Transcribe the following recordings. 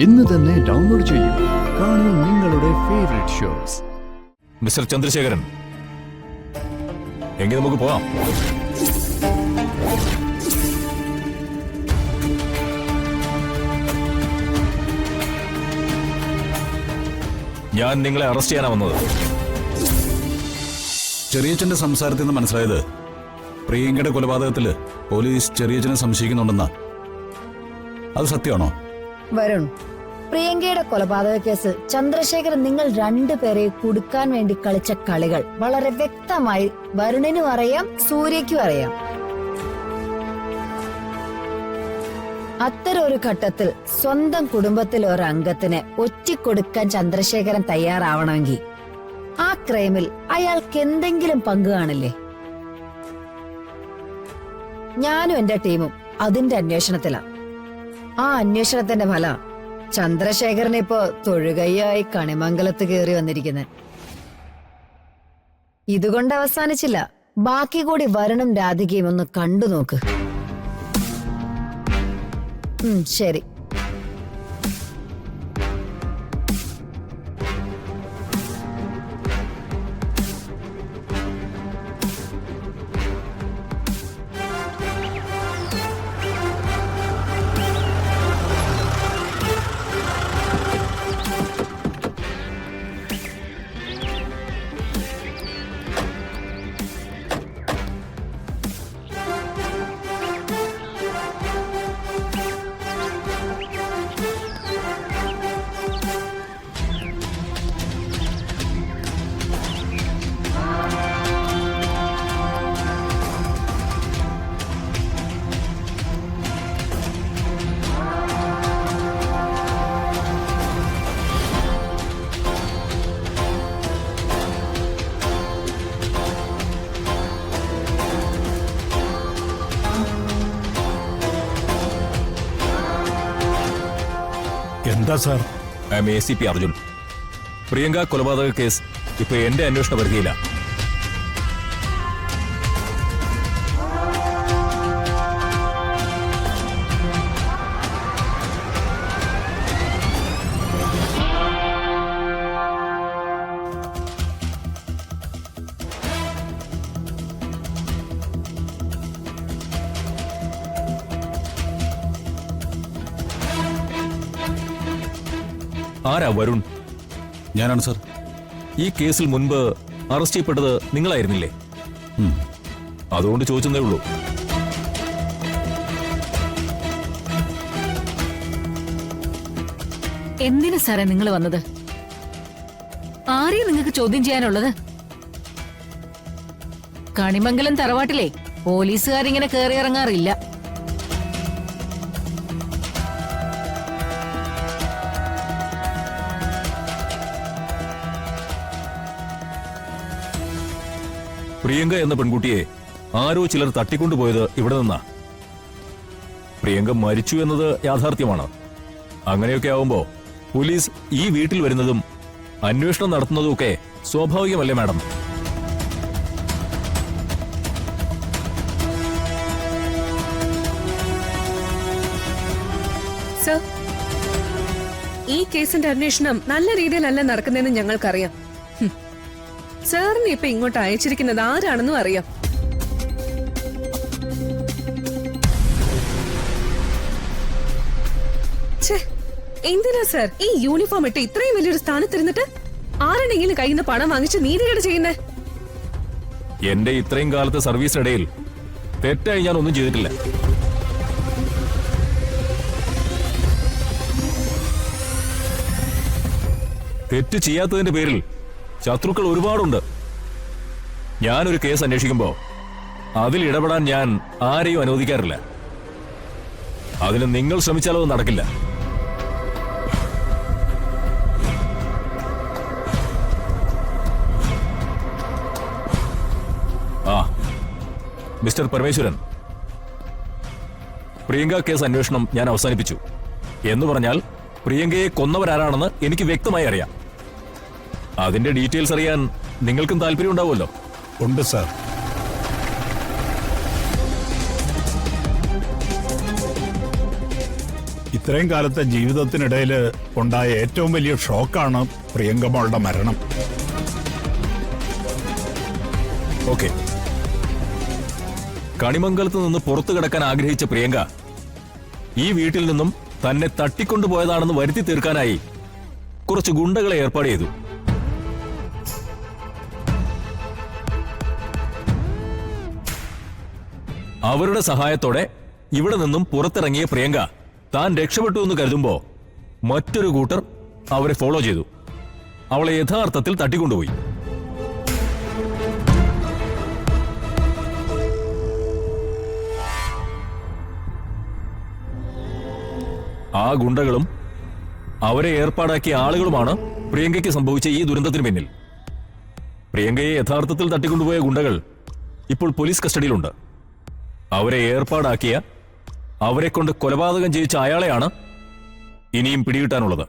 ഇന്ന് തന്നെ ഡൗൺലോഡ് ചെയ്യൂ. കാണൂ നിങ്ങളുടെ ഫേവറേറ്റ് ഷോസ്. മിസ്റ്റർ ചന്ദ്രശേഖരൻ, എങ്കിൽ നമുക്ക് പോവാം. ഞാൻ നിങ്ങളെ അറസ്റ്റ് ചെയ്യാനാ വന്നത്. ചെറിയച്ഛന്റെ സംസാരത്തിൽ നിന്ന് മനസ്സിലായത് പ്രിയങ്കയുടെ കൊലപാതകത്തില് പോലീസ് ചെറിയച്ഛനെ സംശയിക്കുന്നുണ്ടെന്നാ. അത് സത്യമാണോ? വരുൺ, പ്രിയങ്കയുടെ കൊലപാതക കേസ് ചന്ദ്രശേഖരൻ നിങ്ങൾ രണ്ടുപേരെ കുടുക്കാൻ വേണ്ടി കളിച്ച കളികൾ വളരെ വ്യക്തമായി വരുണിനും അറിയാം, സൂര്യയ്ക്കും അറിയാം. അത്തരൊരു ഘട്ടത്തിൽ സ്വന്തം കുടുംബത്തിലെ ഒരു അംഗത്തിനെ ഒറ്റിക്കൊടുക്കാൻ ചന്ദ്രശേഖരൻ തയ്യാറാവണമെങ്കിൽ ആ ക്രൈമിൽ അയാൾക്ക് എന്തെങ്കിലും പങ്ക് കാണില്ലേ? ഞാനും എന്റെ ടീമും അതിന്റെ അന്വേഷണത്തിലാണ്. ആ അന്വേഷണത്തിന്റെ ഫലം ചന്ദ്രശേഖരൻ ഇപ്പോ തൊഴുകയായി കണിമംഗലത്ത് കയറി വന്നിരിക്കുന്നത്. ഇതുകൊണ്ട് അവസാനിച്ചില്ല, ബാക്കി കൂടി വരുണും രാധികയും ഒന്ന് കണ്ടു നോക്ക്. ശരി. എന്താ sir? I M ACP Arjun. Priyanka കൊലപാതക കേസ് ഇപ്പൊ എന്റെ അന്വേഷണ പരിധിയില്ല. ആരാ വരുൺ? ഞാനാണ് സാർ. ഈ കേസിൽ മുൻപ് അറസ്റ്റ് ചെയ്യപ്പെട്ടത് നിങ്ങളായിരുന്നില്ലേ? അതുകൊണ്ട് ചോദിച്ചതേ ഉള്ളൂ. എന്തിനു സാറേ നിങ്ങൾ വന്നത്? ആരെയും നിങ്ങൾക്ക് ചോദ്യം ചെയ്യാനുള്ളത്? കണിമംഗലം തറവാട്ടിലെ പോലീസുകാരിങ്ങനെ കയറിയിറങ്ങാറില്ല. പ്രിയങ്ക എന്ന പെൺകുട്ടിയെ ആരോ ചിലർ തട്ടിക്കൊണ്ടുപോയത് ഇവിടെ നിന്നാ. പ്രിയങ്ക മരിച്ചു എന്നത് യാഥാർത്ഥ്യമാണ്. അങ്ങനെയൊക്കെ ആവുമ്പോ പോലീസ് ഈ വീട്ടിൽ വരുന്നതും അന്വേഷണം നടത്തുന്നതുമൊക്കെ സ്വാഭാവികമല്ലേ മാഡം? സർ, ഈ കേസിന്റെ അന്വേഷണം നല്ല രീതിയിലല്ല നടക്കുന്നതെന്ന് ഞങ്ങൾക്കറിയാം. സാറിനെ ഇപ്പൊ ഇങ്ങോട്ട് അയച്ചിരിക്കുന്നത് ആരാണെന്നും അറിയാം. എന്തിനാ സർ ഈ യൂണിഫോം ഇട്ട് ഇത്രയും വലിയൊരു സ്ഥാനത്തിരുന്നിട്ട് ആരുടെങ്കിലും കയ്യിൽ നിന്ന് പണം വാങ്ങിച്ച് നീതികേട് ചെയ്യുന്നേ? എന്റെ ഇത്രയും കാലത്തെ സർവീസിനിടയിൽ തെറ്റായി ഞാൻ ഒന്നും ചെയ്തിട്ടില്ല. തെറ്റ് ചെയ്യാത്തതിന്റെ പേരിൽ ശത്രുക്കൾ ഒരുപാടുണ്ട്. ഞാനൊരു കേസ് അന്വേഷിക്കുമ്പോ അതിൽ ഇടപെടാൻ ഞാൻ ആരെയും അനുവദിക്കാറില്ല. അതിന് നിങ്ങൾ ശ്രമിച്ചാലോ നടക്കില്ല. മിസ്റ്റർ പരമേശ്വരൻ, പ്രിയങ്ക കേസ് അന്വേഷണം ഞാൻ അവസാനിപ്പിച്ചു. എന്ന് പറഞ്ഞാൽ പ്രിയങ്കയെ കൊന്നവരാരാണെന്ന് എനിക്ക് വ്യക്തമായി അറിയാം. അതിന്റെ ഡീറ്റെയിൽസ് അറിയാൻ നിങ്ങൾക്കും താല്പര്യം ഉണ്ടാവുമല്ലോ? ഉണ്ട് സാർ. ഇത്രയും കാലത്തെ ജീവിതത്തിനിടയിൽ ഉണ്ടായ ഏറ്റവും വലിയ ഷോക്കാണ് പ്രിയങ്ക മോളുടെ മരണം. ഓക്കെ, കണിമംഗലത്ത് നിന്ന് പുറത്തു കിടക്കാൻ ആഗ്രഹിച്ച പ്രിയങ്ക ഈ വീട്ടിൽ നിന്നും തന്നെ തട്ടിക്കൊണ്ടുപോയതാണെന്ന് വരുത്തി തീർക്കാനായി കുറച്ച് ഗുണ്ടകളെ ഏർപ്പാട് ചെയ്തു. അവരുടെ സഹായത്തോടെ ഇവിടെ നിന്നും പുറത്തിറങ്ങിയ പ്രിയങ്ക താൻ രക്ഷപ്പെട്ടു എന്ന് കരുതുമ്പോ മറ്റൊരു കൂട്ടർ അവരെ ഫോളോ ചെയ്തു. അവളെ യഥാർത്ഥത്തിൽ തട്ടിക്കൊണ്ടുപോയി. ആ ഗുണ്ടകളും അവരെ ഏർപ്പാടാക്കിയ ആളുകളുമാണ് പ്രിയങ്കയ്ക്ക് സംഭവിച്ച ഈ ദുരന്തത്തിന് പിന്നിൽ. പ്രിയങ്കയെ യഥാർത്ഥത്തിൽ തട്ടിക്കൊണ്ടുപോയ ഗുണ്ടകൾ ഇപ്പോൾ പോലീസ് കസ്റ്റഡിയിലുണ്ട്. അവരെ ഏർപ്പാടാക്കിയ, അവരെ കൊണ്ട് കൊലപാതകം ചെയ്യിച്ച അയാളെയാണ് ഇനിയും പിടികിട്ടാനുള്ളത്.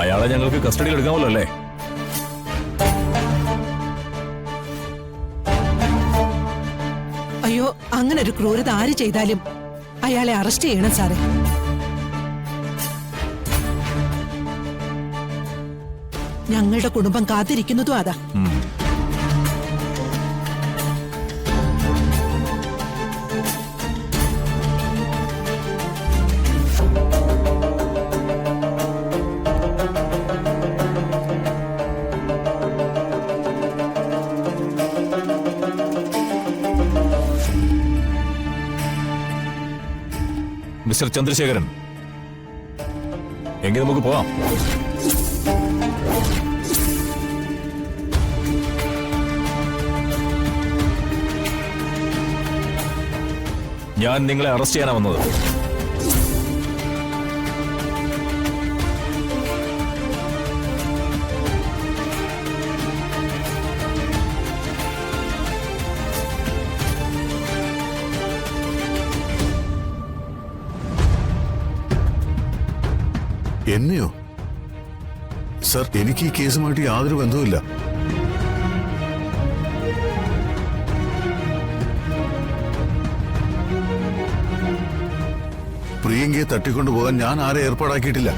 അയാളെ ഞങ്ങൾക്ക് കസ്റ്റഡിയിൽ എടുക്കാമല്ലോ അല്ലേ? അയ്യോ, അങ്ങനെ ഒരു ക്രൂരത ആര് ചെയ്താലും അയാളെ അറസ്റ്റ് ചെയ്യണം സാറേ. ഞങ്ങളുടെ കുടുംബം കാത്തിരിക്കുന്നതും അതാ. മിസ്റ്റർ ചന്ദ്രശേഖരൻ, എങ്കിൽ നമുക്ക് പോവാം. ഞാൻ നിങ്ങളെ അറസ്റ്റ് ചെയ്യാനാ വന്നത്. എന്നെയോ? സർ, എനിക്ക് ഈ കേസുമായിട്ട് യാതൊരു ബന്ധവുമില്ല. പ്രിയങ്കയെ തട്ടിക്കൊണ്ടുപോകാൻ ഞാൻ ആരെ ഏർപ്പാടാക്കിയിട്ടില്ല.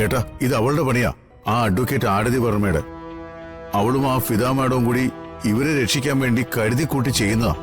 ഏട്ടാ, ഇത് അവളുടെ പണിയാ. ആ അഡ്വക്കേറ്റ് ആരതി വർമ്മയുടെ. അവളും ആ ഫിദ മാഡവും കൂടി ഇവരെ രക്ഷിക്കാൻ വേണ്ടി കരുതി കൂട്ടി ചെയ്യുന്നതാ.